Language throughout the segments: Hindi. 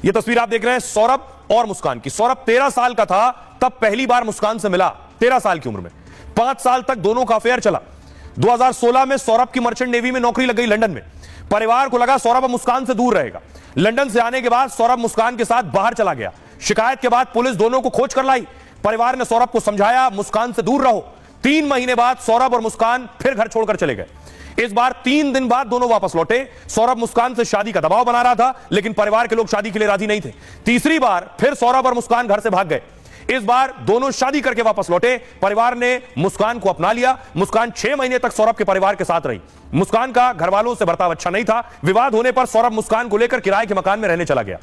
ये तस्वीर आप देख रहे हैं सौरभ और मुस्कान की। सौरभ 13 साल का था तब पहली बार मुस्कान से मिला, 13 साल की उम्र में। 5 साल तक दोनों का अफेयर चला। 2016 में सौरभ की मर्चेंट नेवी में नौकरी लग गई लंदन में। परिवार को लगा सौरभ अब मुस्कान से दूर रहेगा। लंदन से आने के बाद सौरभ मुस्कान के साथ बाहर चला गया। शिकायत के बाद पुलिस दोनों को खोज कर लाई। परिवार ने सौरभ को समझाया मुस्कान से दूर रहो। 3 महीने बाद सौरभ और मुस्कान फिर घर छोड़कर चले गए। इस बार 3 दिन बाद दोनों वापस लौटे। सौरभ मुस्कान से शादी का दबाव बना रहा था, लेकिन परिवार के लोग शादी के लिए राजी नहीं थे। तीसरी बार फिर सौरभ और मुस्कान घर से भाग गए। इस बार दोनों शादी करके वापस लौटे। परिवार ने मुस्कान को अपना लिया। मुस्कान 6 महीने तक सौरभ के परिवार के साथ रही। मुस्कान का घर वालों से बर्ताव अच्छा नहीं था। विवाद होने पर सौरभ मुस्कान को लेकर किराए के मकान में रहने चला गया।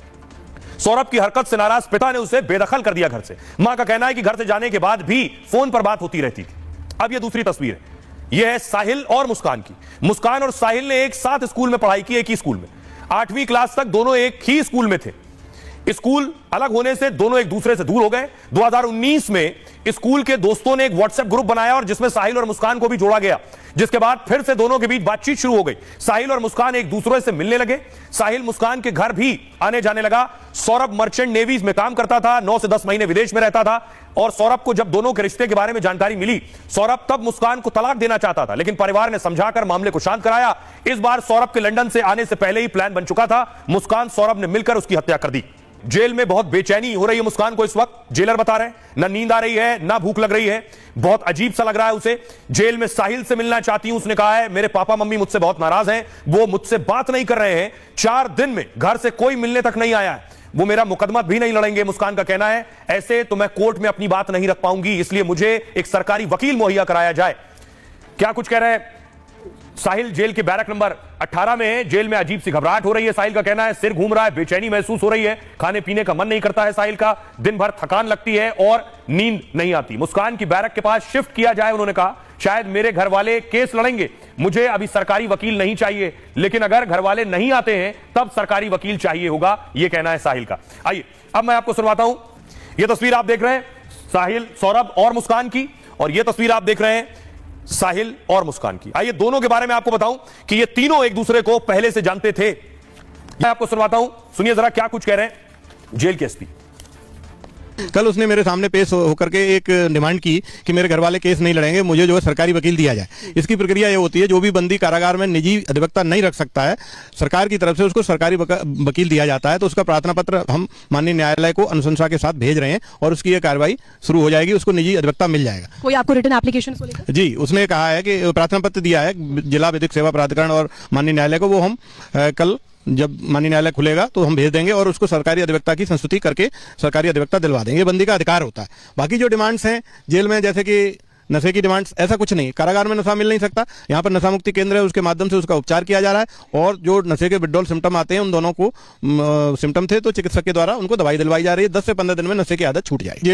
सौरभ की हरकत से नाराज पिता ने उसे बेदखल कर दिया घर से। मां का कहना है कि घर से जाने के बाद भी फोन पर बात होती रहती थी। अब यह दूसरी तस्वीर है। यह है साहिल और मुस्कान की। मुस्कान और साहिल ने एक साथ स्कूल में पढ़ाई की, एक ही स्कूल में। 8वीं क्लास तक दोनों एक ही स्कूल में थे। स्कूल अलग होने से दोनों एक दूसरे से दूर हो गए। 2019 में स्कूल के दोस्तों ने एक व्हाट्सएप ग्रुप बनाया और जिसमें साहिल और मुस्कान को भी जोड़ा गया, जिसके बाद फिर से दोनों के बीच बातचीत शुरू हो गई। साहिल और मुस्कान एक दूसरे से मिलने लगे। साहिल मुस्कान के घर भी आने जाने लगा। सौरभ मर्चेंट नेवीज में काम करता था, 9 से 10 महीने विदेश में रहता था। और सौरभ को जब दोनों के रिश्ते के बारे में जानकारी मिली, सौरभ तब मुस्कान को तलाक देना चाहता था, लेकिन परिवार ने समझाकर मामले को शांत कराया। इस बार सौरभ के लंदन से आने से पहले ही प्लान बन चुका था। मुस्कान सौरभ ने मिलकर उसकी हत्या कर दी। जेल में बहुत बेचैनी हो रही है मुस्कान को इस वक्त। जेलर बता रहे हैं ना नींद आ रही है ना भूख लग रही है। बहुत अजीब सा लग रहा है उसे। जेल में साहिल से मिलना चाहती हूं, उसने कहा है। मेरे पापा मम्मी मुझसे बहुत नाराज हैं, वो मुझसे बात नहीं कर रहे हैं। 4 दिन में घर से कोई मिलने तक नहीं आया है। वो मेरा मुकदमा भी नहीं लड़ेंगे, मुस्कान का कहना है। ऐसे तो मैं कोर्ट में अपनी बात नहीं रख पाऊंगी, इसलिए मुझे एक सरकारी वकील मुहैया कराया जाए। क्या कुछ कह रहे हैं साहिल। जेल के बैरक नंबर 18 में है। जेल में अजीब सी घबराहट हो रही है। साहिल का कहना है सिर घूम रहा है, बेचैनी महसूस हो रही है, खाने पीने का मन नहीं करता है साहिल का, दिन भर थकान लगती है और नींद नहीं आती। मुस्कान की बैरक के पास शिफ्ट किया जाए, उन्होंने कहा। शायद मेरे घर वाले केस लड़ेंगे, मुझे अभी सरकारी वकील नहीं चाहिए, लेकिन अगर घर वाले नहीं आते हैं तब सरकारी वकील चाहिए होगा, यह कहना है साहिल का। आइए अब मैं आपको सुनवाता हूं। यह तस्वीर आप देख रहे हैं साहिल, सौरभ और मुस्कान की, और यह तस्वीर आप देख रहे हैं साहिल और मुस्कान की। आइए दोनों के बारे में आपको बताऊं कि ये तीनों एक दूसरे को पहले से जानते थे। मैं आपको सुनवाता हूं, सुनिए जरा क्या कुछ कह रहे हैं जेल के एसपी। कल उसने मेरे सामने पेश होकर के एक डिमांड की कि मेरे घर वाले केस नहीं लड़ेंगे, मुझे जो है सरकारी वकील दिया जाए। इसकी प्रक्रिया ये होती है, जो भी बंदी कारागार में निजी अधिवक्ता नहीं रख सकता है, सरकार की तरफ से उसको सरकारी वकील दिया जाता है। तो उसका प्रार्थना पत्र हम माननीय न्यायालय को अनुशंसा के साथ भेज रहे हैं और उसकी ये कार्रवाई शुरू हो जाएगी, उसको निजी अधिवक्ता मिल जाएगा। कोई आपको रिटर्न एप्लीकेशन को लेकर? जी, उसने कहा है कि प्रार्थना पत्र दिया है जिला विधिक सेवा प्राधिकरण और माननीय न्यायालय को, वो हम कल जब माननीय न्यायालय खुलेगा तो हम भेज देंगे और उसको सरकारी अधिवक्ता की संस्तुति करके सरकारी अधिवक्ता दिलवा देंगे। ये बंदी का अधिकार होता है। बाकी जो डिमांड्स हैं जेल में, जैसे कि नशे की डिमांड्स, ऐसा कुछ नहीं। कारागार में नशा मिल नहीं सकता। यहाँ पर नशा मुक्ति केंद्र है, उसके माध्यम से उसका उपचार किया जा रहा है। और जो नशे के विड्रॉल सिम्टम आते हैं, उन दोनों को सिम्टम थे तो चिकित्सक के द्वारा उनको दवाई दिलवाई जा रही है। 10 से 15 दिन में नशे की आदत छूट जाएगी।